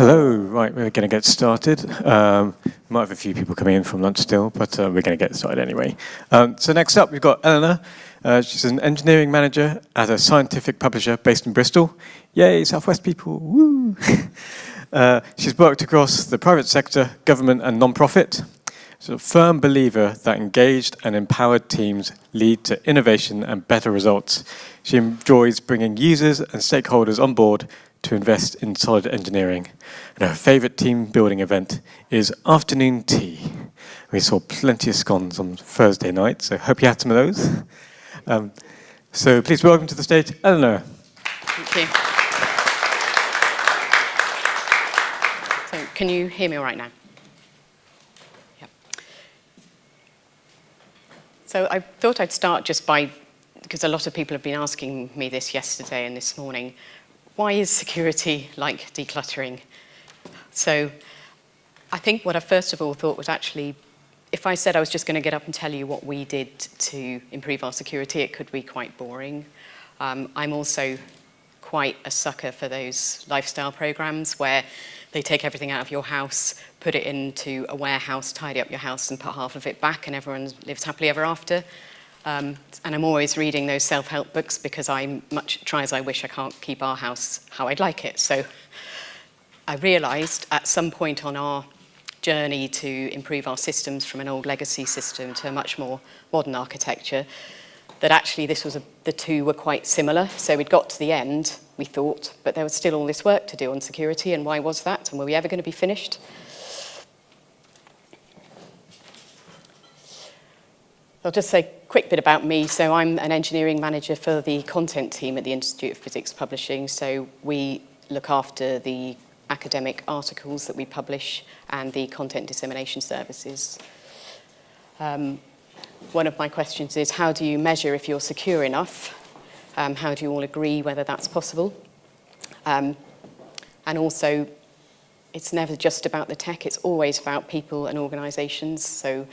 Hello, right, we're going to get started. Might have a few people coming in from lunch still, but we're going to get started anyway. So next up, we've got Elinor. She's an engineering manager at a scientific publisher based in Bristol. Yay, Southwest people, woo! She's worked across the private sector, government and non-profit. She's a firm believer that engaged and empowered teams lead to innovation and better results. She enjoys bringing users and stakeholders on board to invest in solid engineering. And her favourite team building event is afternoon tea. We saw plenty of scones on Thursday night, so hope you had some of those. So please welcome to the stage, Elinor. Thank you. So can you hear me all right now? Yep. So I thought I'd start just by, because a lot of people have been asking me this yesterday and this morning, why is security like decluttering? So I think what I first of all thought was actually, if I said I was just going to get up and tell you what we did to improve our security, it could be quite boring. I'm also quite a sucker for those lifestyle programs where they take everything out of your house, put it into a warehouse, tidy up your house and put half of it back and everyone lives happily ever after. And I'm always reading those self-help books because I much try as I wish I can't keep our house how I'd like it. So I realised at some point on our journey to improve our systems from an old legacy system to a much more modern architecture that actually the two were quite similar. So we'd got to the end, we thought, but there was still all this work to do on security, and why was that? And were we ever going to be finished? I'll just say a quick bit about me. So I'm an engineering manager for the content team at the Institute of Physics Publishing. So we look after the academic articles that we publish and the content dissemination services. One of my questions is, how do you measure if you're secure enough? How do you all agree whether that's possible? And also, it's never just about the tech, it's always about people and organisations. So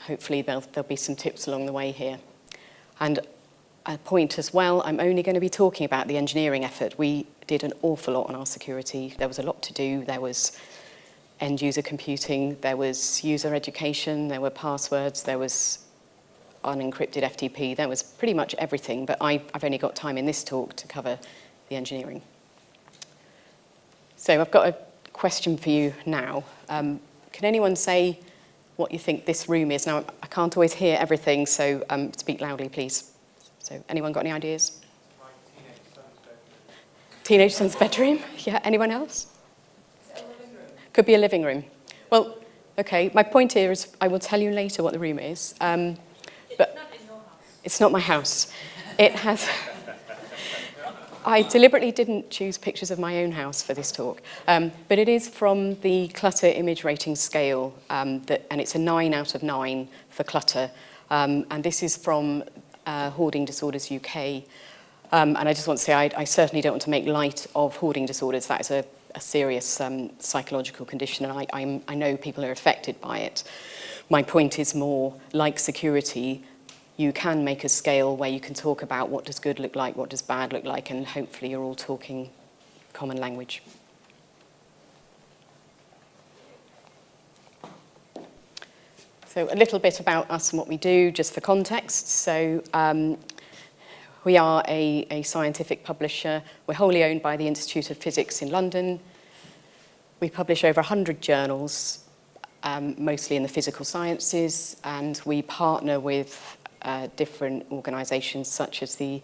hopefully there'll be some tips along the way here. And a point as well, I'm only going to be talking about the engineering effort. We did an awful lot on our security. There was a lot to do. There was end user computing, there was user education, there were passwords, there was unencrypted FTP, there was pretty much everything, but I've only got time in this talk to cover the engineering. So I've got a question for you now. Can anyone say what you think this room is? Now, I can't always hear everything, so speak loudly, please. So, anyone got any ideas? My teenage son's bedroom. Teenage son's bedroom? Yeah, anyone else? Is it a living room? Could be a living room. Well, okay, my point here is I will tell you later what the room is. But it's not in your house. It's not my house. It has... I deliberately didn't choose pictures of my own house for this talk, but it is from the clutter image rating scale, and it's a 9 out of 9 for clutter. And this is from Hoarding Disorders UK. And I just want to say I certainly don't want to make light of hoarding disorders. That is a serious psychological condition, and I know people are affected by it. My point is more, like security, you can make a scale where you can talk about what does good look like, what does bad look like, and hopefully you're all talking common language. So a little bit about us and what we do, just for context. So we are a scientific publisher. We're wholly owned by the Institute of Physics in London. We publish over 100 journals, mostly in the physical sciences, and we partner with different organisations such as the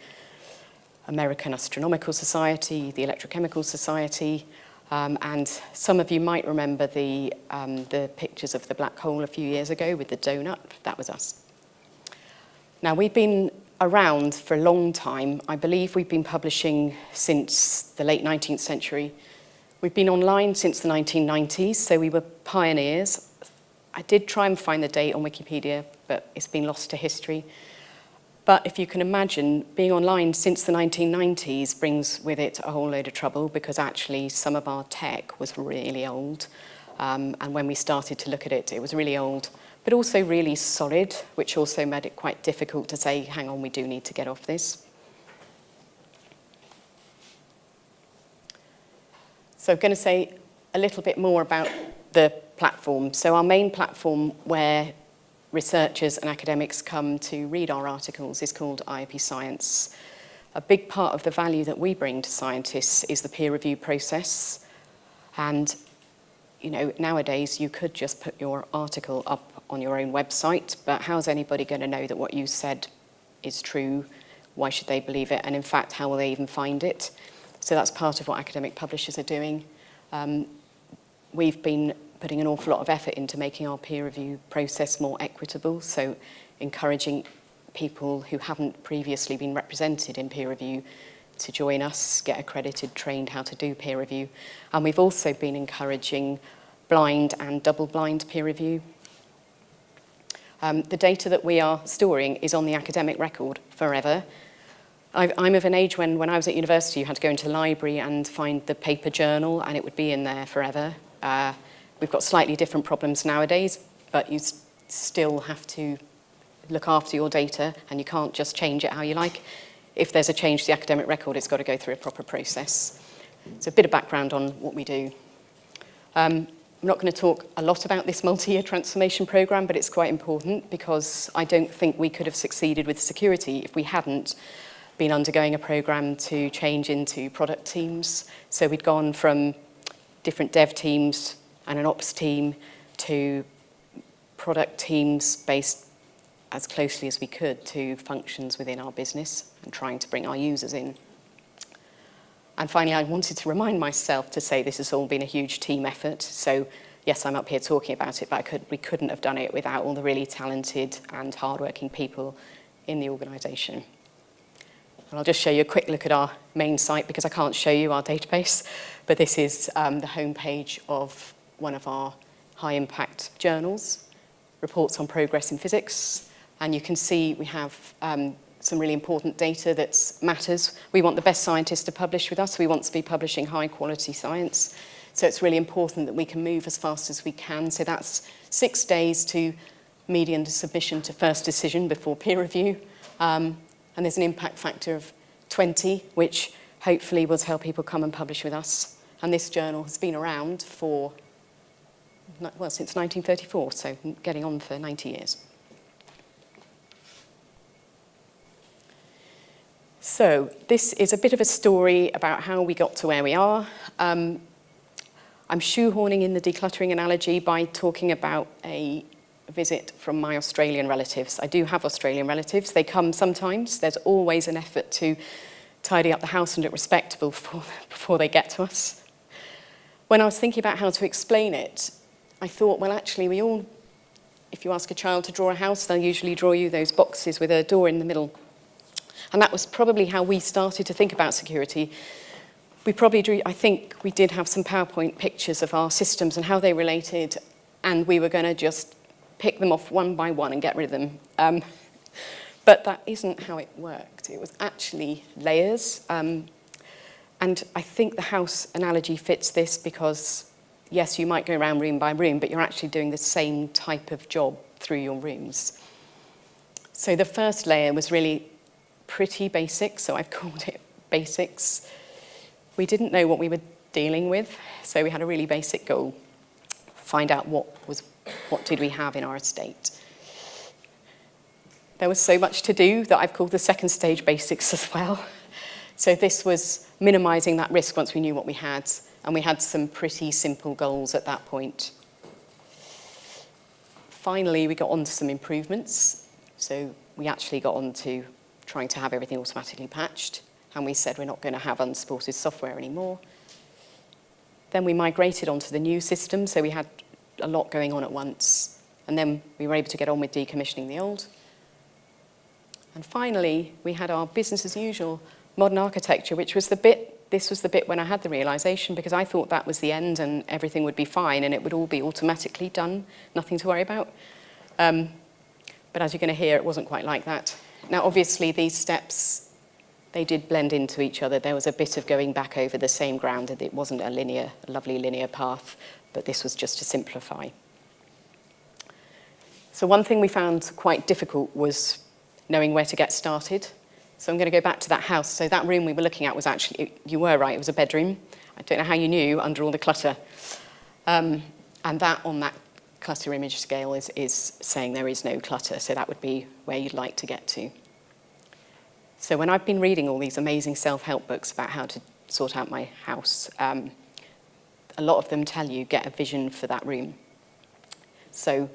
American Astronomical Society, the Electrochemical Society, and some of you might remember the pictures of the black hole a few years ago with the donut. That was us. Now, we've been around for a long time. I believe we've been publishing since the late 19th century. We've been online since the 1990s, so we were pioneers. I did try and find the date on Wikipedia, but it's been lost to history. But if you can imagine, being online since the 1990s brings with it a whole load of trouble, because actually some of our tech was really old. And when we started to look at it, it was really old, but also really solid, which also made it quite difficult to say, hang on, we do need to get off this. So I'm going to say a little bit more about the platform. So our main platform where researchers and academics come to read our articles is called IOP Science. A big part of the value that we bring to scientists is the peer review process. And, you know, nowadays you could just put your article up on your own website, but how's anybody going to know that what you said is true? Why should they believe it? And in fact, how will they even find it? So that's part of what academic publishers are doing. We've been putting an awful lot of effort into making our peer review process more equitable, so encouraging people who haven't previously been represented in peer review to join us, get accredited, trained how to do peer review. And we've also been encouraging blind and double-blind peer review. The data that we are storing is on the academic record forever. I'm of an age when I was at university, you had to go into the library and find the paper journal, and it would be in there forever. We've got slightly different problems nowadays, but you still have to look after your data, and you can't just change it how you like. If there's a change to the academic record, it's got to go through a proper process. So a bit of background on what we do. I'm not going to talk a lot about this multi-year transformation programme, but it's quite important because I don't think we could have succeeded with security if we hadn't been undergoing a programme to change into product teams. So we'd gone from different dev teams and an ops team to product teams based as closely as we could to functions within our business and trying to bring our users in. And finally, I wanted to remind myself to say this has all been a huge team effort. So yes, I'm up here talking about it, but we couldn't have done it without all the really talented and hardworking people in the organisation. And I'll just show you a quick look at our main site because I can't show you our database, but this is the homepage of one of our high-impact journals, Reports on Progress in Physics. And you can see we have some really important data that matters. We want the best scientists to publish with us. We want to be publishing high-quality science. So it's really important that we can move as fast as we can. So that's 6 days to median submission to first decision before peer review. And there's an impact factor of 20, which hopefully will tell people come and publish with us. And this journal has been around for, well, since 1934, so getting on for 90 years. So this is a bit of a story about how we got to where we are. I'm shoehorning in the decluttering analogy by talking about a visit from my Australian relatives. I do have Australian relatives. They come sometimes. There's always an effort to tidy up the house and look respectable before they get to us. When I was thinking about how to explain it, I thought, well, actually, we all, if you ask a child to draw a house, they'll usually draw you those boxes with a door in the middle. And that was probably how we started to think about security. We probably drew, I think we did have some PowerPoint pictures of our systems and how they related, and we were going to just pick them off one by one and get rid of them. But that isn't how it worked. It was actually layers. And I think the house analogy fits this because, yes, you might go around room by room, but you're actually doing the same type of job through your rooms. So the first layer was really pretty basic, so I've called it basics. We didn't know what we were dealing with, so we had a really basic goal. Find out what did we have in our estate. There was so much to do that I've called the second stage basics as well. So this was minimizing that risk once we knew what we had, and we had some pretty simple goals at that point. Finally, we got on to some improvements. So we actually got on to trying to have everything automatically patched, and we said we're not going to have unsupported software anymore. Then we migrated onto the new system, so we had a lot going on at once, and then we were able to get on with decommissioning the old. And finally, we had our business as usual modern architecture, which was this was the bit when I had the realization, because I thought that was the end and everything would be fine and it would all be automatically done, nothing to worry about. But as you're going to hear, it wasn't quite like that. Now, obviously, these steps, they did blend into each other. There was a bit of going back over the same ground, and it wasn't a lovely linear path, but this was just to simplify. So one thing we found quite difficult was knowing where to get started. So I'm going to go back to that house. So that room we were looking at was actually, you were right, it was a bedroom. I don't know how you knew under all the clutter. And that on that clutter image scale is saying there is no clutter. So that would be where you'd like to get to. So when I've been reading all these amazing self-help books about how to sort out my house, a lot of them tell you get a vision for that room. So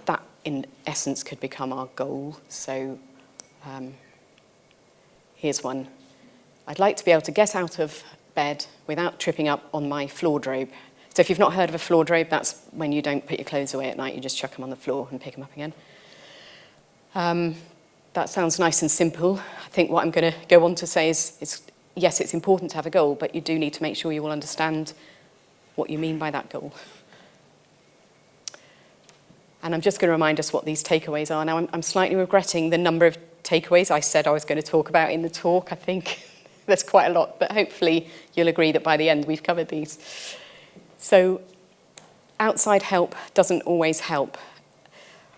that, in essence, could become our goal. So here's one. I'd like to be able to get out of bed without tripping up on my floor drobe. So if you've not heard of a floor drobe, that's when you don't put your clothes away at night, you just chuck them on the floor and pick them up again. That sounds nice and simple. I think what I'm going to go on to say is, yes, it's important to have a goal, but you do need to make sure you will understand what you mean by that goal. And I'm just going to remind us what these takeaways are. Now, I'm slightly regretting the number of takeaways I said I was going to talk about in the talk. I think there's quite a lot, but hopefully you'll agree that by the end we've covered these. So outside help doesn't always help.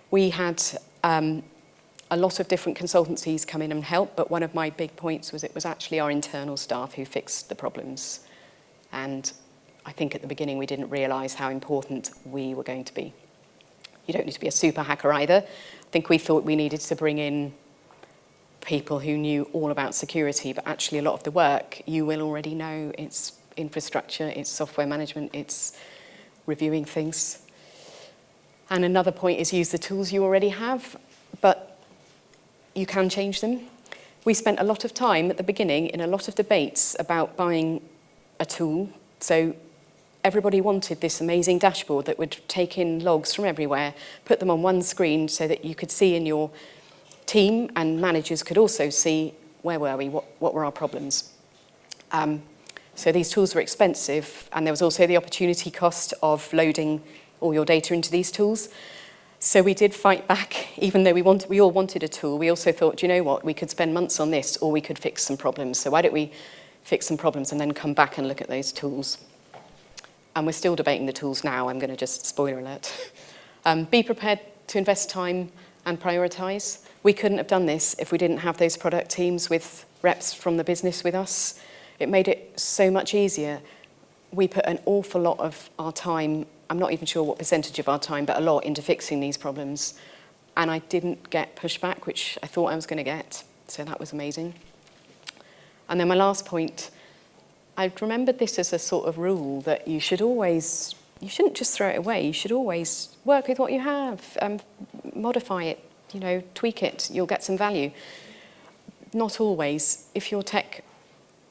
We had a lot of different consultancies come in and help, but one of my big points was it was actually our internal staff who fixed the problems. And I think at the beginning we didn't realise how important we were going to be. You don't need to be a super hacker either. I think we thought we needed to bring in people who knew all about security, but actually a lot of the work you will already know. It's infrastructure, it's software management, it's reviewing things. And another point is use the tools you already have, but you can change them. We spent a lot of time at the beginning in a lot of debates about buying a tool. So everybody wanted this amazing dashboard that would take in logs from everywhere, put them on one screen so that you could see in your team and managers could also see where were we, what were our problems. So these tools were expensive, and there was also the opportunity cost of loading all your data into these tools. So we did fight back, even though we all wanted a tool. We also thought, you know what, we could spend months on this, or we could fix some problems. So why don't we fix some problems and then come back and look at those tools? And we're still debating the tools now. I'm going to just spoiler alert. Be prepared to invest time and prioritise. We couldn't have done this if we didn't have those product teams with reps from the business with us. It made it so much easier. We put an awful lot of our time, I'm not even sure what percentage of our time, but a lot into fixing these problems. And I didn't get pushback, which I thought I was going to get. So that was amazing. And then my last point, I've remembered this as a sort of rule that you shouldn't just throw it away. You should always work with what you have, modify it, tweak it. You'll get some value. Not always. If your tech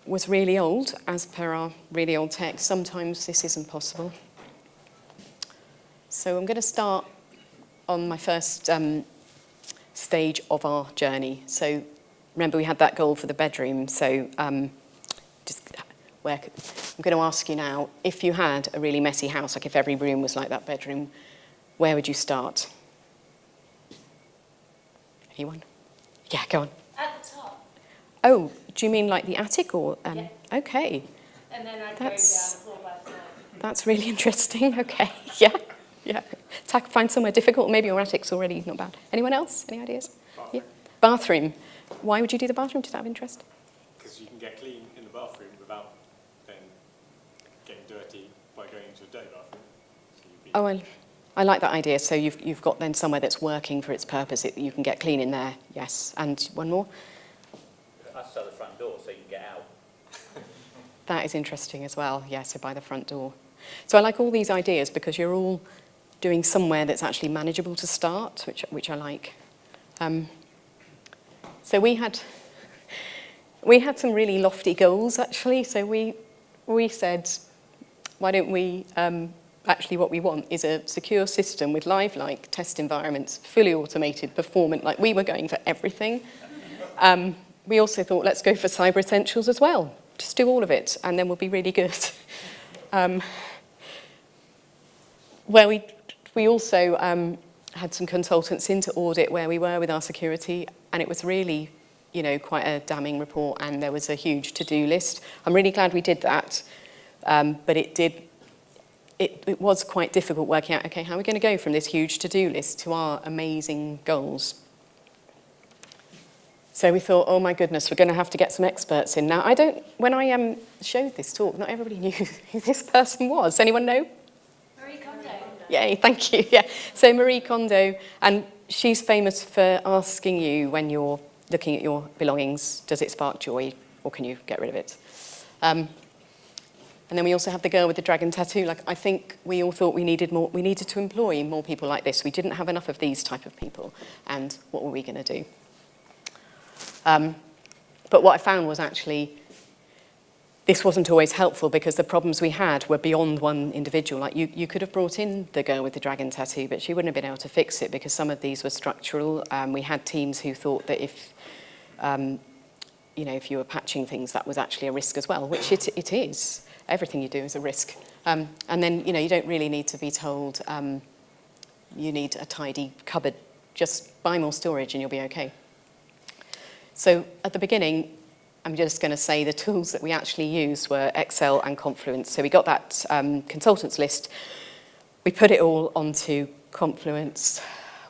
was really old, as per our really old tech, sometimes this isn't possible. So I'm going to start on my first stage of our journey. So remember we had that goal for the bedroom. So I'm going to ask you now, if you had a really messy house, like if every room was like that bedroom, where would you start? Anyone? Yeah, go on. At the top. Oh, do you mean like the attic or? Yeah. Okay. And then I'd go down floor by floor. That's really interesting. Okay. Yeah. Find somewhere difficult. Maybe your attic's already not bad. Anyone else? Any ideas? Bathroom. Yeah. Bathroom. Why would you do the bathroom? Just out of interest? Because you can get clean in the bathroom without then getting dirty by going into a dirty bathroom. So I like that idea. So you've got then somewhere that's working for its purpose. You can get clean in there. Yes. And one more. Outside the front door so you can get out. That is interesting as well. Yeah. So by the front door. So I like all these ideas because you're all doing somewhere that's actually manageable to start, which I like. So we had some really lofty goals actually. So we said, why don't we actually what we want is a secure system with live-like test environments, fully automated, performant. Like we were going for everything. We also thought, let's go for cyber essentials as well. Just do all of it, and then we'll be really good. Where we also had some consultants in to audit where we were with our security, and it was really, quite a damning report, and there was a huge to-do list. I'm really glad we did that, but it was quite difficult working out, okay, how are we going to go from this huge to-do list to our amazing goals? So we thought, oh my goodness, we're going to have to get some experts in. Now, when I showed this talk, not everybody knew who this person was. Anyone know? Marie Kondo. Yay, thank you. Yeah. So Marie Kondo, and she's famous for asking you when you're looking at your belongings, does it spark joy or can you get rid of it? And then we also have the girl with the dragon tattoo. Like, I think we all thought we needed to employ more people like this. We didn't have enough of these type of people. And what were we going to do? But what I found was actually this wasn't always helpful because the problems we had were beyond one individual. Like you could have brought in the girl with the dragon tattoo, but she wouldn't have been able to fix it because some of these were structural. We had teams who thought that if you were patching things, that was actually a risk as well, which it is. Everything you do is a risk. And then, you don't really need to be told you need a tidy cupboard. Just buy more storage and you'll be okay. So at the beginning, I'm just going to say the tools that we actually used were Excel and Confluence. So we got that consultants list. We put it all onto Confluence.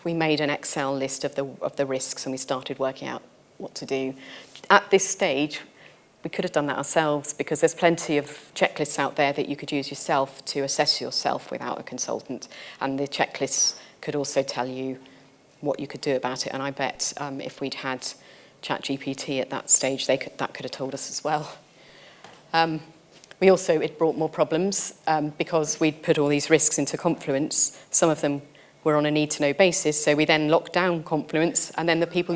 We made an Excel list of the risks and we started working out what to do. At this stage, we could have done that ourselves because there's plenty of checklists out there that you could use yourself to assess yourself without a consultant. And the checklists could also tell you what you could do about it. And I bet if we'd had ChatGPT at that stage, that could have told us as well. It brought more problems because we'd put all these risks into Confluence. Some of them were on a need-to-know basis, so we then locked down Confluence, and then the people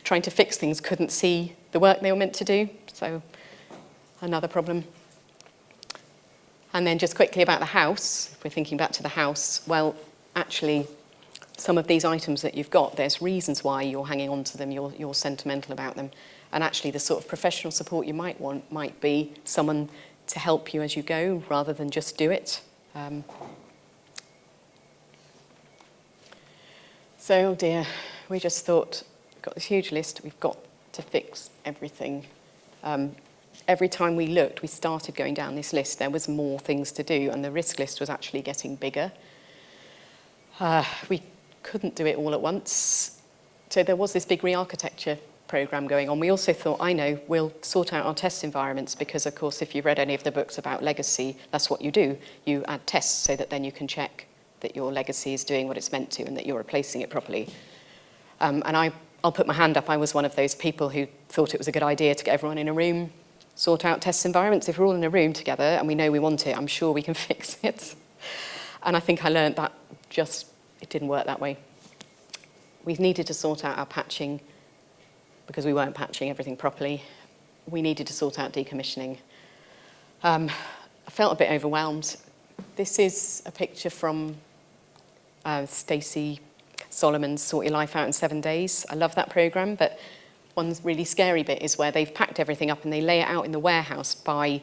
trying to fix things couldn't see the work they were meant to do, so another problem. And then just quickly about the house, if we're thinking back to the house, well, actually, some of these items that you've got, there's reasons why you're hanging on to them, you're sentimental about them. And actually the sort of professional support you might want might be someone to help you as you go rather than just do it. So, oh dear, we just thought, we've got this huge list, we've got to fix everything. Every time we looked, we started going down this list, there was more things to do, and the risk list was actually getting bigger. We couldn't do it all at once. So there was this big re-architecture program going on. We also thought, we'll sort out our test environments because, of course, if you've read any of the books about legacy, that's what you do. You add tests so that then you can check that your legacy is doing what it's meant to and that you're replacing it properly. And I'll put my hand up. I was one of those people who thought it was a good idea to get everyone in a room, sort out test environments. If we're all in a room together and we know we want it, I'm sure we can fix it. And I think I learned that it didn't work that way. We needed to sort out our patching because we weren't patching everything properly. We needed to sort out decommissioning. I felt a bit overwhelmed. This is a picture from Stacey Solomon's Sort Your Life Out in 7 Days. I love that program, but one really scary bit is where they've packed everything up and they lay it out in the warehouse by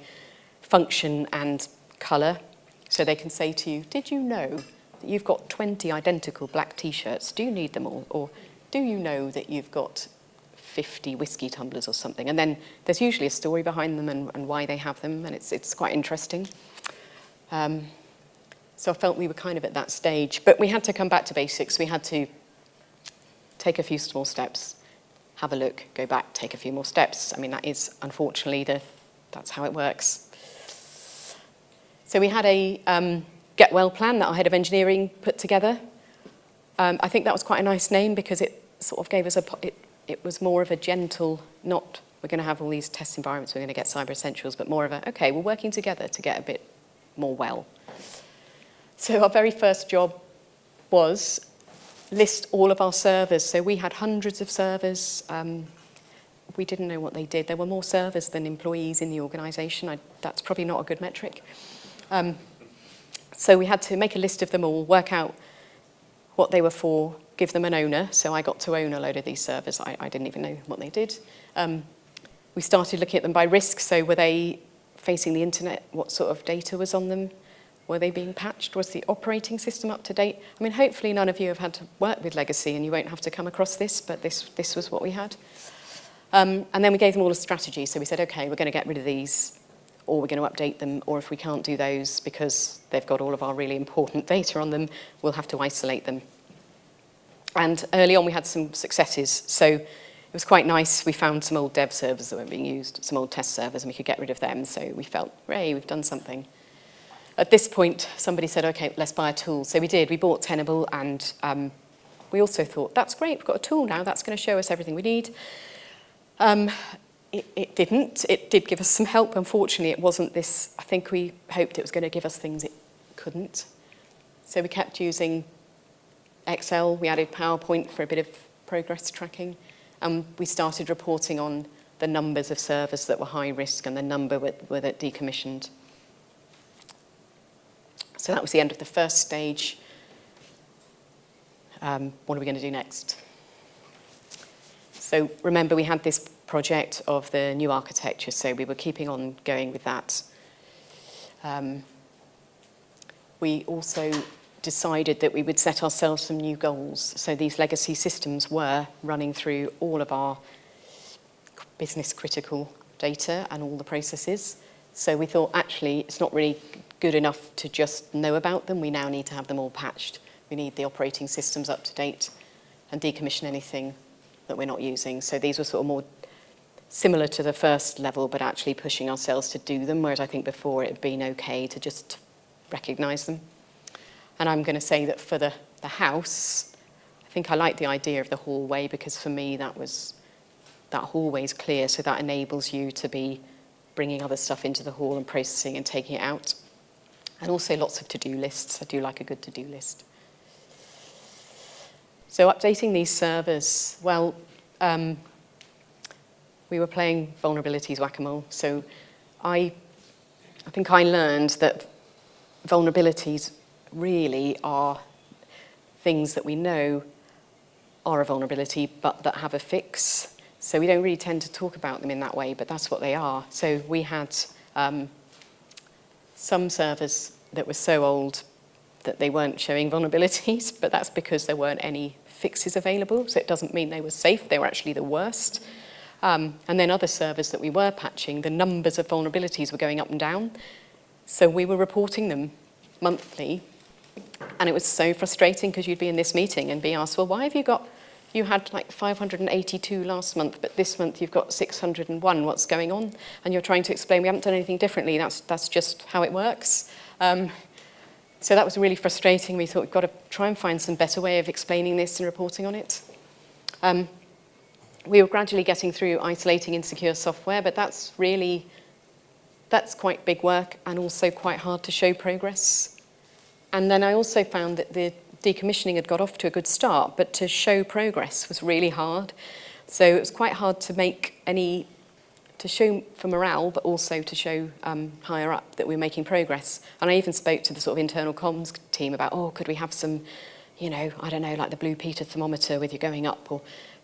function and colour. So they can say to you, did you know that you've got 20 identical black T-shirts? Do you need them all? Or do you know that you've got 50 whiskey tumblers or something? And then there's usually a story behind them and why they have them, and it's quite interesting. So I felt we were kind of at that stage, but we had to come back to basics. We had to take a few small steps, have a look, go back, take a few more steps. I mean, that is unfortunately that's how it works. So we had a Get Well plan that our head of engineering put together. I think that was quite a nice name because it sort of gave us it was more of a gentle, not we're going to have all these test environments, we're going to get cyber essentials, but more of a, okay, we're working together to get a bit more well. So our very first job was list all of our servers. So we had hundreds of servers. We didn't know what they did. There were more servers than employees in the organisation. That's probably not a good metric. So we had to make a list of them all, work out what they were for, give them an owner. So I got to own a load of these servers. I didn't even know what they did. We started looking at them by risk. So were they facing the internet? What sort of data was on them? Were they being patched? Was the operating system up to date? I mean, hopefully none of you have had to work with legacy and you won't have to come across this, but this was what we had. And then we gave them all a strategy. So we said, okay, we're going to get rid of these, or we're going to update them, or if we can't do those because they've got all of our really important data on them, we'll have to isolate them. And early on we had some successes. So was quite nice. We found some old dev servers that weren't being used, some old test servers, and we could get rid of them. So we felt, hooray, we've done something. At this point, somebody said, okay, let's buy a tool. So we did. We bought Tenable, and we also thought, that's great, we've got a tool now. That's going to show us everything we need. It didn't. It did give us some help. Unfortunately, it wasn't this. I think we hoped it was going to give us things it couldn't. So we kept using Excel. We added PowerPoint for a bit of progress tracking. And we started reporting on the numbers of servers that were high risk and the number that decommissioned. So that was the end of the first stage. What are we going to do next? So remember, we had this project of the new architecture, so we were keeping on going with that. We also decided that we would set ourselves some new goals. So these legacy systems were running through all of our business critical data and all the processes. So we thought, actually, it's not really good enough to just know about them. We now need to have them all patched. We need the operating systems up to date and decommission anything that we're not using. So these were sort of more similar to the first level, but actually pushing ourselves to do them, whereas I think before it had been okay to just recognise them. And I'm going to say that for the house, I think I like the idea of the hallway, because for me that hallway is clear, so that enables you to be bringing other stuff into the hall and processing and taking it out. And also lots of to-do lists. I do like a good to-do list. So updating these servers, well, we were playing vulnerabilities whack-a-mole. So I think I learned that vulnerabilities really are things that we know are a vulnerability, but that have a fix. So we don't really tend to talk about them in that way, but that's what they are. So we had some servers that were so old that they weren't showing vulnerabilities, but that's because there weren't any fixes available. So it doesn't mean they were safe, they were actually the worst. And then other servers that we were patching, the numbers of vulnerabilities were going up and down. So we were reporting them monthly. And it was so frustrating, because you'd be in this meeting and be asked, well, why have you had like 582 last month, but this month you've got 601, what's going on? And you're trying to explain, we haven't done anything differently, that's just how it works. So that was really frustrating. We thought, we've got to try and find some better way of explaining this and reporting on it. We were gradually getting through isolating insecure software, but that's quite big work and also quite hard to show progress. And then I also found that the decommissioning had got off to a good start, but to show progress was really hard. So it was quite hard to show for morale, but also to show higher up that we're making progress. And I even spoke to the sort of internal comms team about, could we have some, I don't know, like the Blue Peter thermometer with you going up?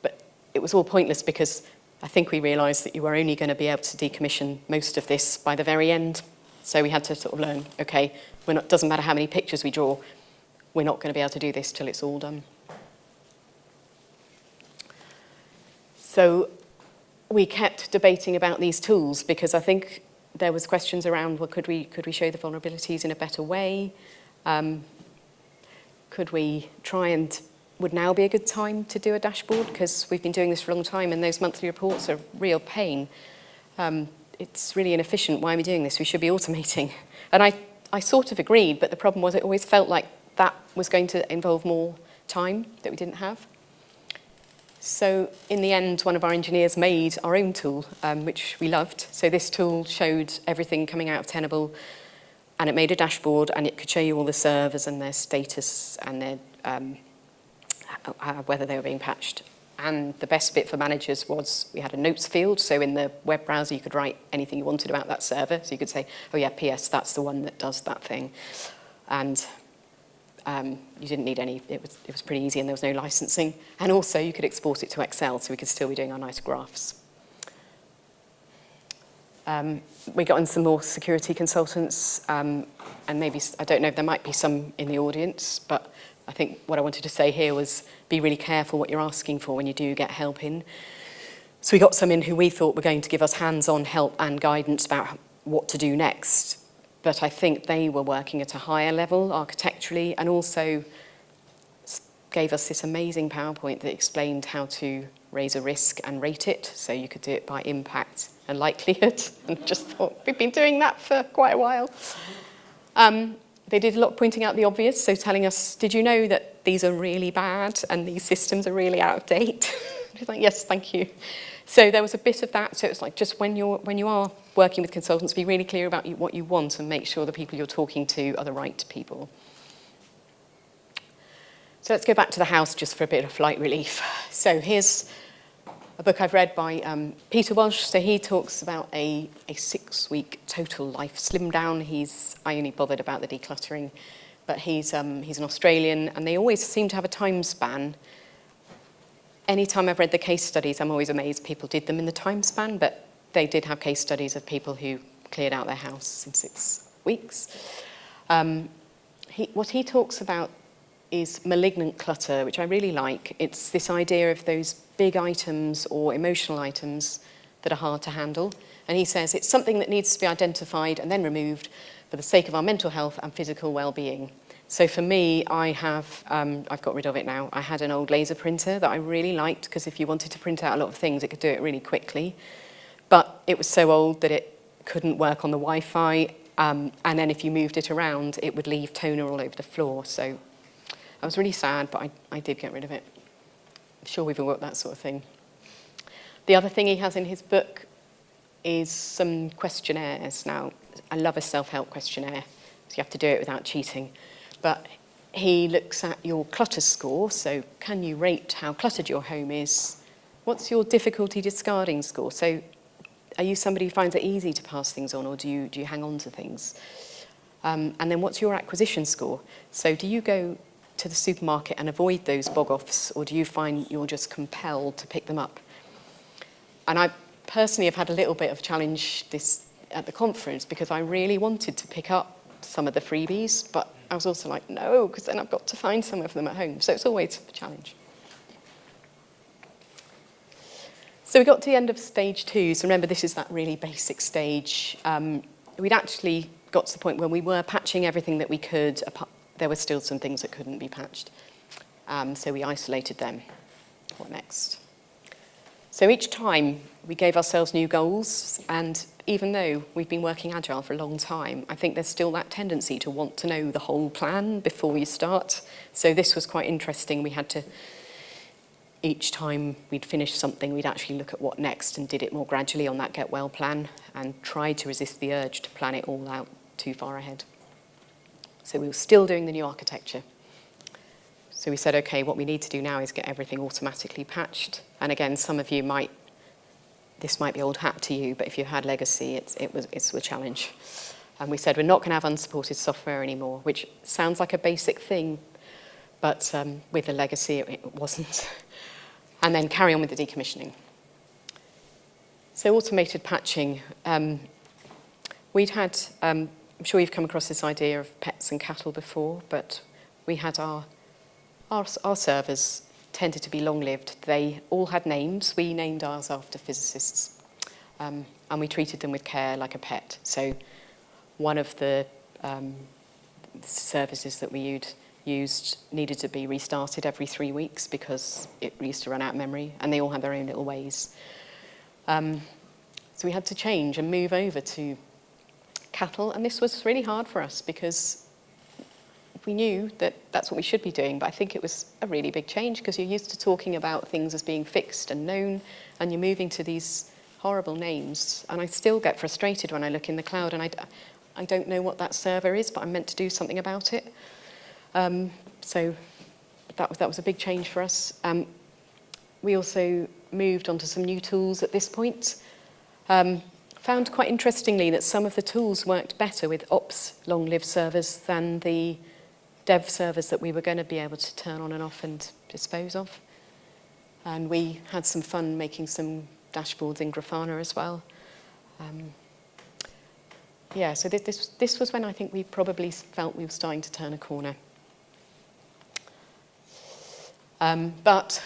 But it was all pointless, because I think we realised that you were only going to be able to decommission most of this by the very end. So we had to sort of learn, okay, doesn't matter how many pictures we draw, we're not going to be able to do this till it's all done. So we kept debating about these tools, because I think there was questions around, well, could we show the vulnerabilities in a better way? Could we try and, would now be a good time to do a dashboard? Because we've been doing this for a long time and those monthly reports are a real pain. It's really inefficient. Why are we doing this? We should be automating. And I sort of agreed, but the problem was it always felt like that was going to involve more time that we didn't have. So in the end, one of our engineers made our own tool, which we loved. So this tool showed everything coming out of Tenable, and it made a dashboard, and it could show you all the servers and their status and their whether they were being patched. And the best bit for managers was we had a notes field. So in the web browser, you could write anything you wanted about that server. So you could say, oh yeah, PS, that's the one that does that thing. And you didn't need any, it was pretty easy, and there was no licensing. And also you could export it to Excel, so we could still be doing our nice graphs. We got in some more security consultants, and maybe, I don't know, there might be some in the audience, but I think what I wanted to say here was be really careful what you're asking for when you do get help in. So we got some in who we thought were going to give us hands-on help and guidance about what to do next. But I think they were working at a higher level architecturally, and also gave us this amazing PowerPoint that explained how to raise a risk and rate it, so you could do it by impact and likelihood, and just thought, we've been doing that for quite a while. They did a lot of pointing out the obvious, so telling us, did you know that these are really bad and these systems are really out of date? It's like, yes, thank you. So there was a bit of that, so it's like just when you are working with consultants, be really clear about what you want and make sure the people you're talking to are the right people. So let's go back to the house just for a bit of light relief. So here's a book I've read by Peter Walsh. So he talks about a 6-week total life slim down. I only bothered about the decluttering, but he's an Australian, and they always seem to have a time span. Anytime I've read the case studies, I'm always amazed people did them in the time span, but they did have case studies of people who cleared out their house in 6 weeks. What he talks about is malignant clutter, which I really like. It's this idea of those big items or emotional items that are hard to handle. And he says it's something that needs to be identified and then removed for the sake of our mental health and physical well-being. So for me, I've got rid of it now. I had an old laser printer that I really liked because if you wanted to print out a lot of things, it could do it really quickly. But it was so old that it couldn't work on the Wi-Fi. And then if you moved it around, it would leave toner all over the floor. So I was really sad, but I did get rid of it. I'm sure we've all got that sort of thing. The other thing he has in his book is some questionnaires. Now, I love a self-help questionnaire, so you have to do it without cheating. But he looks at your clutter score, so can you rate how cluttered your home is? What's your difficulty discarding score? So are you somebody who finds it easy to pass things on, or do you hang on to things? And then what's your acquisition score? So do you go to the supermarket and avoid those bog-offs, or do you find you're just compelled to pick them up? And I personally have had a little bit of challenge this at the conference because I really wanted to pick up some of the freebies, but I was also like, no, because then I've got to find some of them at home. So it's always a challenge. So we got to the end of stage 2. So remember, this is that really basic stage. We'd actually got to the point where we were patching everything that we could. There were still some things that couldn't be patched. So we isolated them. What next? So each time we gave ourselves new goals, and even though we've been working Agile for a long time, I think there's still that tendency to want to know the whole plan before you start. So this was quite interesting. We had to, each time we'd finish something, we'd actually look at what next and did it more gradually on that get well plan and tried to resist the urge to plan it all out too far ahead. So we were still doing the new architecture. So we said, okay, what we need to do now is get everything automatically patched. And again, some of you this might be old hat to you, but if you had legacy, it's a challenge. And we said, we're not going to have unsupported software anymore, which sounds like a basic thing, but with the legacy, it wasn't. And then carry on with the decommissioning. So automated patching. We'd had, I'm sure you've come across this idea of pets and cattle before, but we had our servers tended to be long-lived. They all had names. We named ours after physicists. And we treated them with care like a pet. So one of the services that we used needed to be restarted every 3 weeks because it used to run out of memory, and they all had their own little ways. So we had to change and move over to cattle, and this was really hard for us because we knew that that's what we should be doing, but I think it was a really big change because you're used to talking about things as being fixed and known, and you're moving to these horrible names. And I still get frustrated when I look in the cloud and I don't know what that server is, but I'm meant to do something about it. So that was a big change for us. We also moved onto some new tools at this point. Found quite interestingly that some of the tools worked better with ops long-lived servers than the dev servers that we were going to be able to turn on and off and dispose of. And we had some fun making some dashboards in Grafana as well. Yeah, so this was when I think we probably felt we were starting to turn a corner. But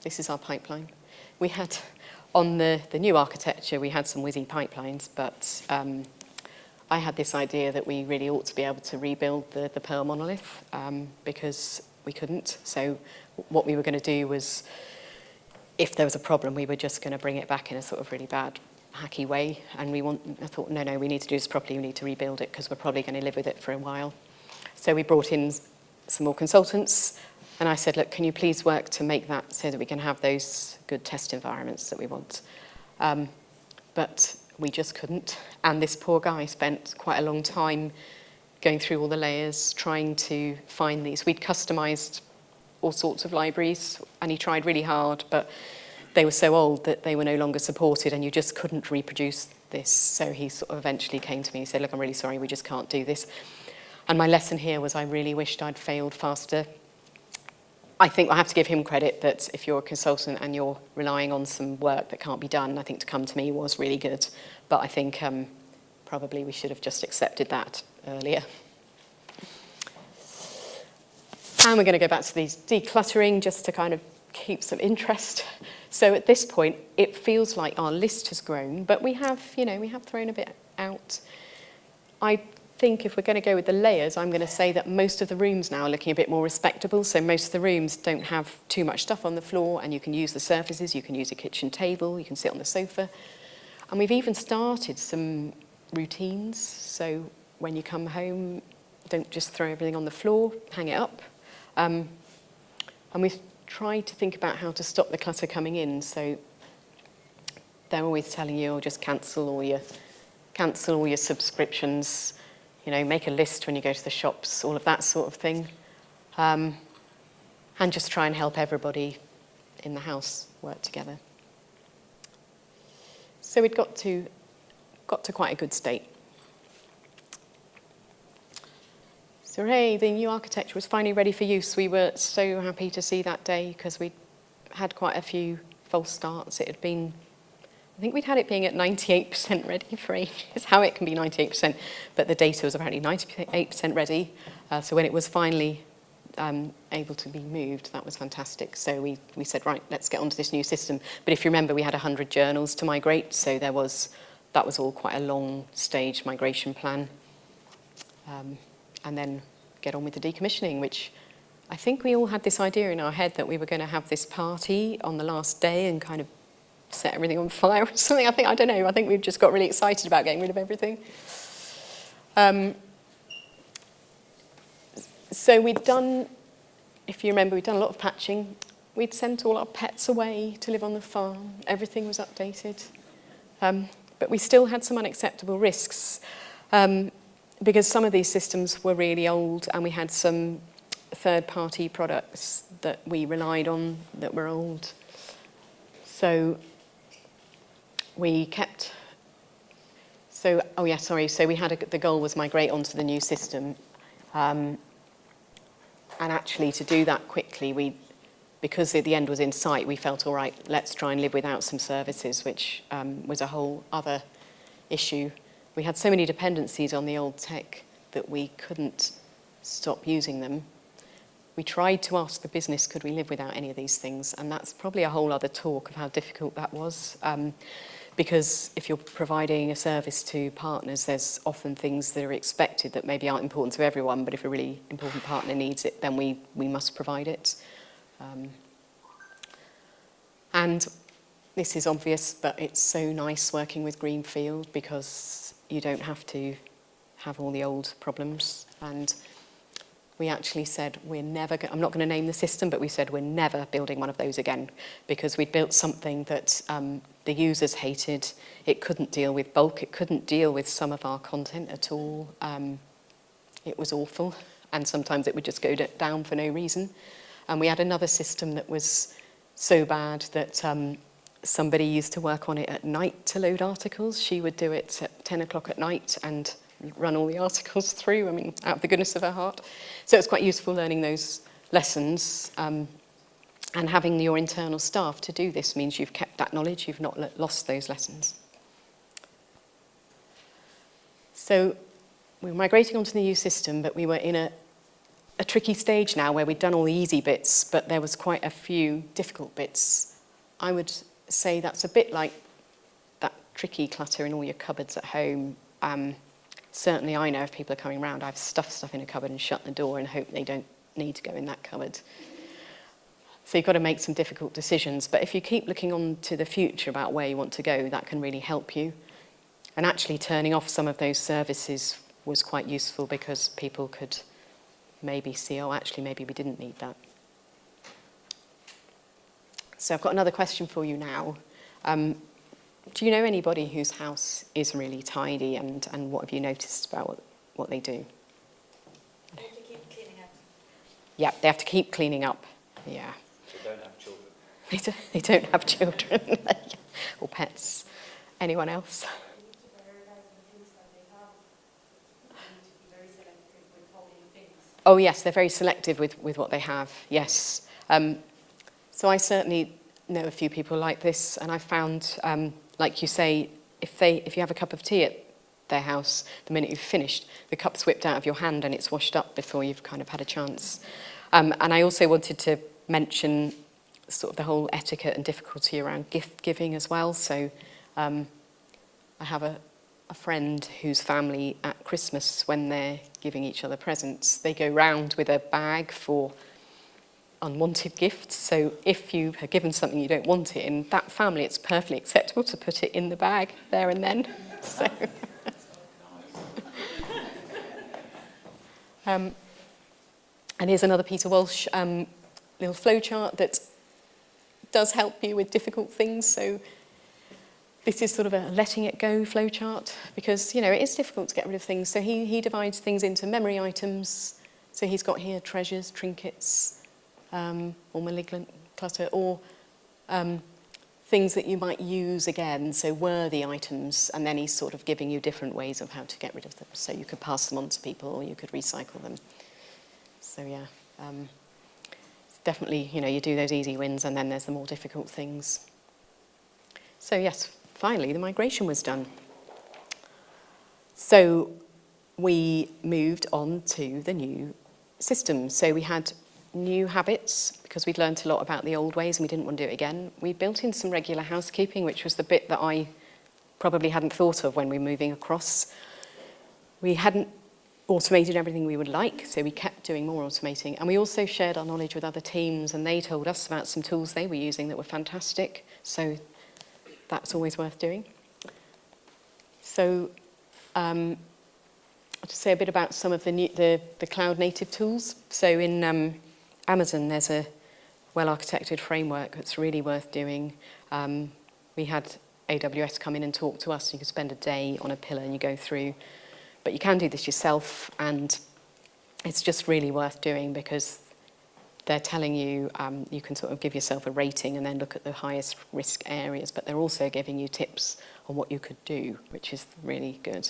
this is our pipeline. We had, on the new architecture, we had some whizzy pipelines, but I had this idea that we really ought to be able to rebuild the Perl monolith because we couldn't. So what we were going to do was, if there was a problem, we were just going to bring it back in a sort of really bad, hacky way. And I thought, no, we need to do this properly. We need to rebuild it because we're probably going to live with it for a while. So we brought in some more consultants, and I said, look, can you please work to make that so that we can have those good test environments that we want? But we just couldn't. And this poor guy spent quite a long time going through all the layers, trying to find these. We'd customised all sorts of libraries, and he tried really hard, but they were so old that they were no longer supported, and you just couldn't reproduce this. So he sort of eventually came to me and said, look, I'm really sorry, we just can't do this. And my lesson here was I really wished I'd failed faster. I think I have to give him credit that if you're a consultant and you're relying on some work that can't be done, I think to come to me was really good. But I think probably we should have just accepted that earlier. And we're going to go back to these decluttering just to kind of keep some interest. So at this point, it feels like our list has grown, but we have thrown a bit out. I think if we're going to go with the layers, I'm going to say that most of the rooms now are looking a bit more respectable. So most of the rooms don't have too much stuff on the floor, and you can use the surfaces, you can use a kitchen table, you can sit on the sofa. And we've even started some routines. So when you come home, don't just throw everything on the floor, hang it up. And we've tried to think about how to stop the clutter coming in. So they're always telling you, oh, just cancel all your subscriptions. Make a list when you go to the shops, all of that sort of thing. And just try and help everybody in the house work together. So we'd got to quite a good state. So hey, the new architecture was finally ready for use. We were so happy to see that day because we'd had quite a few false starts. I think we'd had it being at 98% ready for ages, how it can be 98%, but the data was apparently 98% ready. So when it was finally able to be moved, that was fantastic. So we said, right, let's get onto this new system. But if you remember, we had 100 journals to migrate, so that was all quite a long stage migration plan. And then get on with the decommissioning, which I think we all had this idea in our head that we were going to have this party on the last day and kind of set everything on fire or something. I think we've just got really excited about getting rid of everything. So if you remember, we'd done a lot of patching. We'd sent all our pets away to live on the farm. Everything was updated. But we still had some unacceptable risks because some of these systems were really old, and we had some third-party products that we relied on that were old. So we kept, so we had the goal was migrate onto the new system. And actually to do that quickly, because the end was in sight, we felt, all right, let's try and live without some services, which was a whole other issue. We had so many dependencies on the old tech that we couldn't stop using them. We tried to ask the business, could we live without any of these things? And that's probably a whole other talk of how difficult that was. Because if you're providing a service to partners, there's often things that are expected that maybe aren't important to everyone, but if a really important partner needs it, then we must provide it. And this is obvious, but it's so nice working with Greenfield because you don't have to have all the old problems. And we actually said, I'm not going to name the system, but we said we're never building one of those again because we'd built something that the users hated. It couldn't deal with bulk. It couldn't deal with some of our content at all. It was awful. And sometimes it would just go down for no reason. And we had another system that was so bad that somebody used to work on it at night to load articles. She would do it at 10 o'clock at night and run all the articles through, out of the goodness of her heart. So it's quite useful learning those lessons. And having your internal staff to do this means you've kept that knowledge, you've not lost those lessons. So we were migrating onto the new system, but we were in a tricky stage now where we'd done all the easy bits, but there was quite a few difficult bits. I would say that's a bit like that tricky clutter in all your cupboards at home. Certainly I know if people are coming around, I've stuffed stuff in a cupboard and shut the door and hope they don't need to go in that cupboard. So you've got to make some difficult decisions. But if you keep looking on to the future about where you want to go, that can really help you. And actually turning off some of those services was quite useful because people could maybe see, oh, actually, maybe we didn't need that. So I've got another question for you now. Do you know anybody whose house is really tidy, and what have you noticed about what they do? They have to keep cleaning up. Yeah, they have to keep cleaning up. Yeah. They don't have children. They don't have children or pets. Anyone else? They need to prioritize the things that they have. They need to be very selective with holding things. Oh yes, they're very selective with what they have, yes. So I certainly know a few people like this, and I found, like you say, if you have a cup of tea at their house, the minute you've finished, the cup's whipped out of your hand and it's washed up before you've kind of had a chance. And I also wanted to mention sort of the whole etiquette and difficulty around gift giving as well. So I have a friend whose family at Christmas, when they're giving each other presents, they go round with a bag for unwanted gifts. So if you have given something you don't want it in, that family, it's perfectly acceptable to put it in the bag there and then. So, and here's another Peter Walsh little flowchart that does help you with difficult things. So this is sort of a letting it go flowchart, because it is difficult to get rid of things. So he divides things into memory items. So he's got here treasures, trinkets, or malignant clutter, or things that you might use again, so worthy items, and then he's sort of giving you different ways of how to get rid of them. So you could pass them on to people, or you could recycle them. So yeah, it's definitely, you do those easy wins, and then there's the more difficult things. So yes, finally the migration was done. So we moved on to the new system. So we had new habits, because we'd learnt a lot about the old ways and we didn't want to do it again. We built in some regular housekeeping, which was the bit that I probably hadn't thought of when we were moving across. We hadn't automated everything we would like, so we kept doing more automating. And we also shared our knowledge with other teams, and they told us about some tools they were using that were fantastic. So that's always worth doing. So I'll just say a bit about some of the new, the cloud native tools. So in Amazon, there's a well-architected framework that's really worth doing. We had AWS come in and talk to us. You could spend a day on a pillar and you go through. But you can do this yourself, and it's just really worth doing, because they're telling you, you can sort of give yourself a rating and then look at the highest risk areas, but they're also giving you tips on what you could do, which is really good.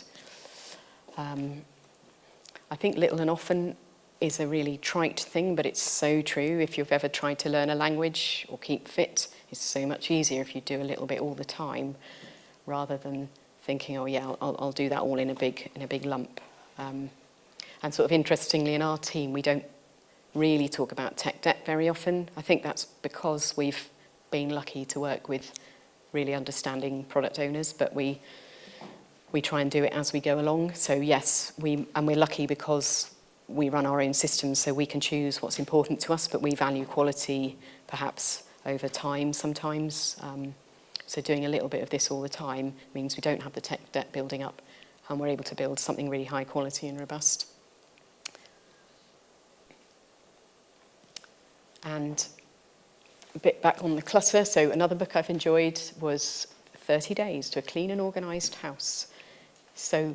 I think little and often is a really trite thing, but it's so true. If you've ever tried to learn a language or keep fit, it's so much easier if you do a little bit all the time, rather than thinking, oh yeah, I'll do that all in a big lump. And sort of interestingly, in our team, we don't really talk about tech debt very often. I think that's because we've been lucky to work with really understanding product owners, but we try and do it as we go along. So yes, we're lucky because we run our own systems, so we can choose what's important to us, but we value quality perhaps over time sometimes. So doing a little bit of this all the time means we don't have the tech debt building up, and we're able to build something really high quality and robust. And a bit back on the clutter, so another book I've enjoyed was 30 Days to a Clean and Organised House. So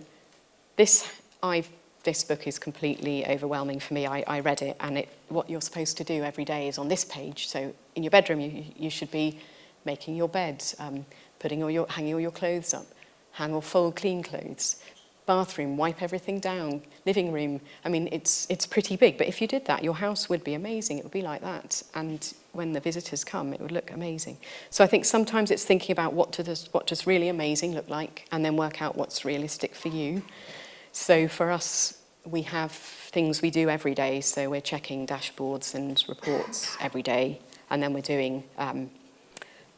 this book is completely overwhelming for me. I read it, and what you're supposed to do every day is on this page. So in your bedroom, you should be making your bed, hanging all your clothes up, hang or fold clean clothes. Bathroom, wipe everything down. Living room, I mean, it's pretty big, but if you did that, your house would be amazing. It would be like that, and when the visitors come, it would look amazing. So I think sometimes it's thinking about what does really amazing look like, and then work out what's realistic for you. So for us, we have things we do every day. So we're checking dashboards and reports every day, and then we're doing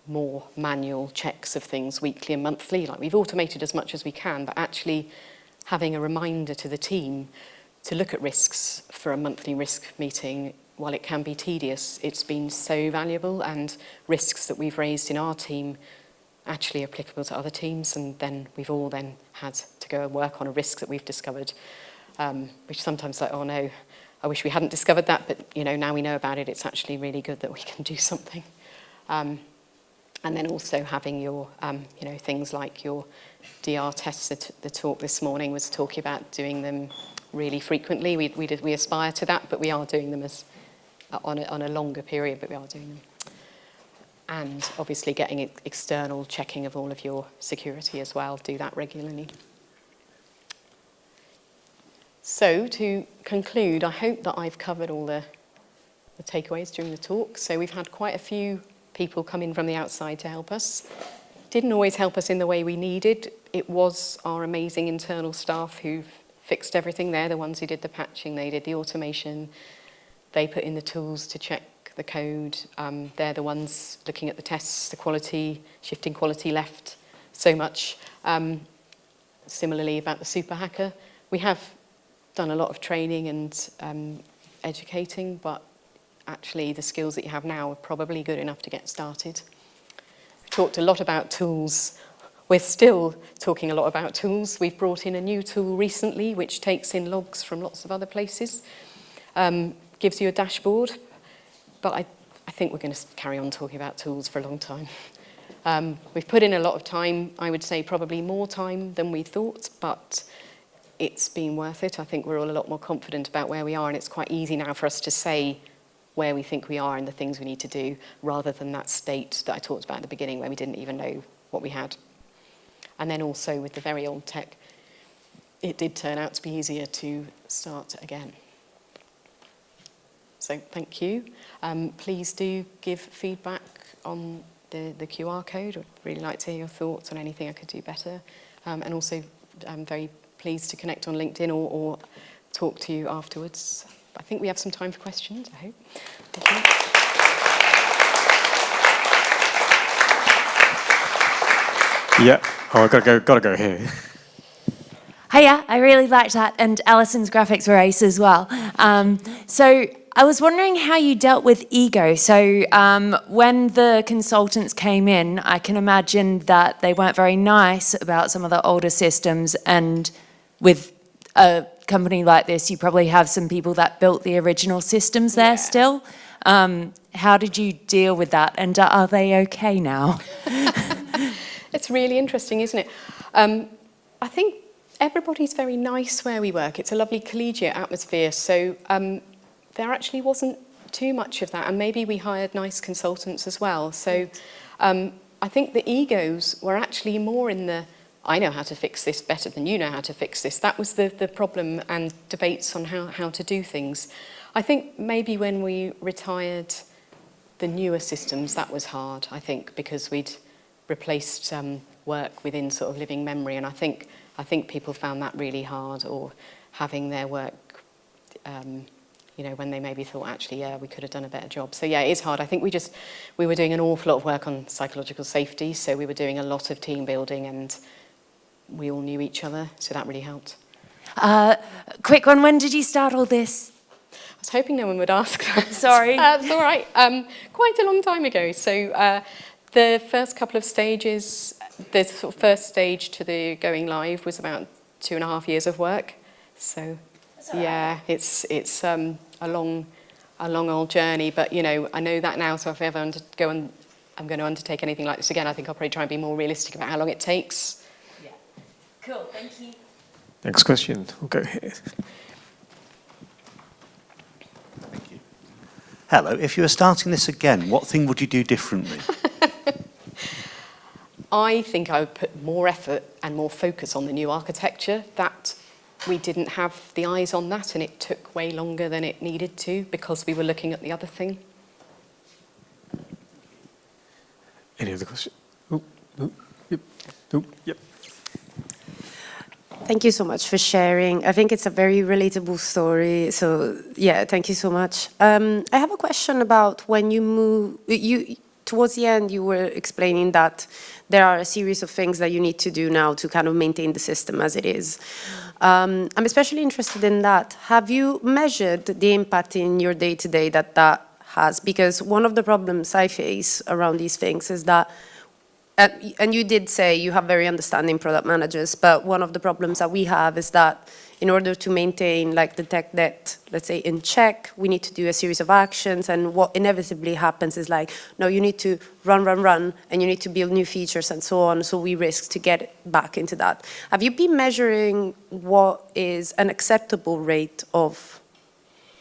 more manual checks of things weekly and monthly. Like, we've automated as much as we can, but actually having a reminder to the team look at risks for a monthly risk meeting, while it can be tedious, it's been so valuable, and risks that we've raised in our team actually applicable to other teams, and then we've all then had to go and work on a risk that we've discovered, which sometimes like, oh no, I wish we hadn't discovered that, but now we know about it, it's actually really good that we can do something. And then also having your, things like your DR tests. The talk this morning was talking about doing them really frequently. We aspire to that, but we are doing them as on a longer period, but we are doing them. And obviously getting external checking of all of your security as well, do that regularly. So to conclude, I hope that I've covered all the takeaways during the talk. So we've had quite a few people come in from the outside to help us. Didn't always help us in the way we needed. It was our amazing internal staff who fixed everything. They're the ones who did the patching, they did the automation, they put in the tools to check the code. They're the ones looking at the tests, the quality, shifting quality left so much. Similarly about the super hacker, we have done a lot of training and educating, but actually the skills that you have now are probably good enough to get started. We talked a lot about tools. We're still talking a lot about tools. We've brought in a new tool recently which takes in logs from lots of other places, gives you a dashboard, but I think we're going to carry on talking about tools for a long time. We've put in a lot of time, I would say probably more time than we thought, but it's been worth it. I think we're all a lot more confident about where we are, and it's quite easy now for us to say where we think we are and the things we need to do, rather than that state that I talked about at the beginning where we didn't even know what we had. And then also with the very old tech, it did turn out to be easier to start again. So thank you. Please do give feedback on the QR code. I'd really like to hear your thoughts on anything I could do better. And also, I'm very pleased to connect on LinkedIn or talk to you afterwards. I think we have some time for questions, I hope. Thank you. Yeah. Oh, I gotta go here. Hiya, I really liked that, and Alison's graphics were ace as well. So I was wondering how you dealt with ego. So when the consultants came in, I can imagine that they weren't very nice about some of the older systems, and with a company like this, you probably have some people that built the original systems there still. How did you deal with that, and are they okay now? It's really interesting, isn't it? I think everybody's very nice where we work. It's a lovely collegiate atmosphere, so there actually wasn't too much of that, and maybe we hired nice consultants as well. So I think the egos were actually more in the, I know how to fix this better than you know how to fix this. That was the problem, and debates on how to do things. I think maybe when we retired the newer systems, that was hard, I think, because we'd replaced work within sort of living memory, and I think people found that really hard, or having their work, when they maybe thought, actually, yeah, we could have done a better job. So yeah, it is hard. I think we were doing an awful lot of work on psychological safety, so we were doing a lot of team building, and we all knew each other, so that really helped. Quick one, when did you start all this? I was hoping no one would ask that. Sorry. That's all right. Quite a long time ago. So the first couple of stages, the sort of first stage to the going live was about 2.5 years of work. So yeah, it's a long old journey. But I know that now. So if I ever I'm going to undertake anything like this again, I think I'll probably try and be more realistic about how long it takes. Yeah. Cool. Thank you. Next question. We'll go here. Thank you. Hello. If you were starting this again, what thing would you do differently? I think I would put more effort and more focus on the new architecture. That we didn't have the eyes on that, and it took way longer than it needed to because we were looking at the other thing. Any other questions? Oh, no, yep, no, yep. Thank you so much for sharing. I think it's a very relatable story. So yeah, thank you so much. I have a question about when you move. towards the end, you were explaining that there are a series of things that you need to do now to kind of maintain the system as it is. I'm especially interested in that. Have you measured the impact in your day-to-day that has? Because one of the problems I face around these things is that, and you did say you have very understanding product managers, but one of the problems that we have is that in order to maintain like the tech debt, let's say, in check, we need to do a series of actions, and what inevitably happens is like, no, you need to run, and you need to build new features and so on, so we risk to get back into that. Have you been measuring what is an acceptable rate of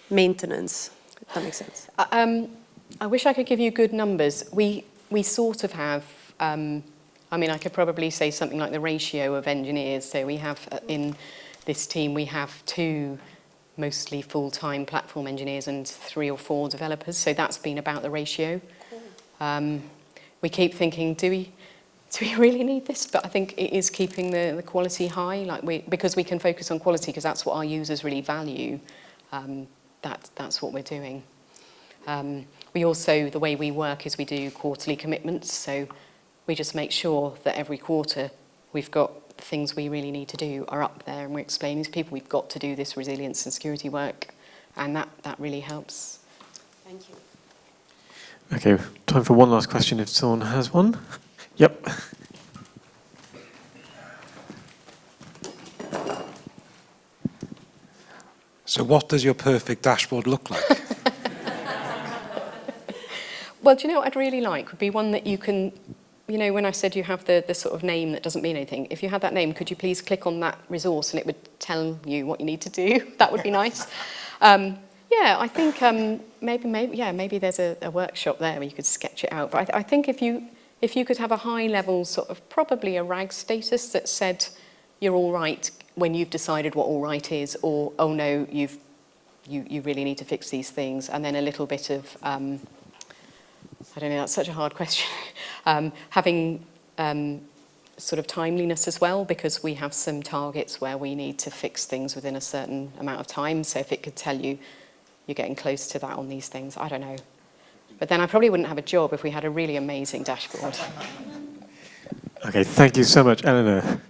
maintenance, if that makes sense? I wish I could give you good numbers. We sort of have, I mean, I could probably say something like the ratio of engineers. So we have in this team, we have 2 mostly full-time platform engineers and 3 or 4 developers. So that's been about the ratio. Cool. We keep thinking, do we really need this? But I think it is keeping the quality high, like because we can focus on quality because that's what our users really value. That's what we're doing. We also, the way we work is we do quarterly commitments. So we just make sure that every quarter we've got the things we really need to do are up there, and we're explaining to people we've got to do this resilience and security work, and that really helps. Thank you. Okay, time for one last question if someone has one. Yep. So what does your perfect dashboard look like? Well, do you know what I'd really like would be one that you can, you know, when I said you have the sort of name that doesn't mean anything, if you had that name, could you please click on that resource and it would tell you what you need to do? That would be nice. Yeah, I think maybe there's a workshop there where you could sketch it out. But I think if you could have a high level sort of probably a RAG status that said you're all right when you've decided what all right is, or oh no, you really need to fix these things, and then a little bit of I don't know, that's such a hard question. Having sort of timeliness as well, because we have some targets where we need to fix things within a certain amount of time. So if it could tell you you're getting close to that on these things, I don't know. But then I probably wouldn't have a job if we had a really amazing dashboard. Okay, thank you so much, Elinor.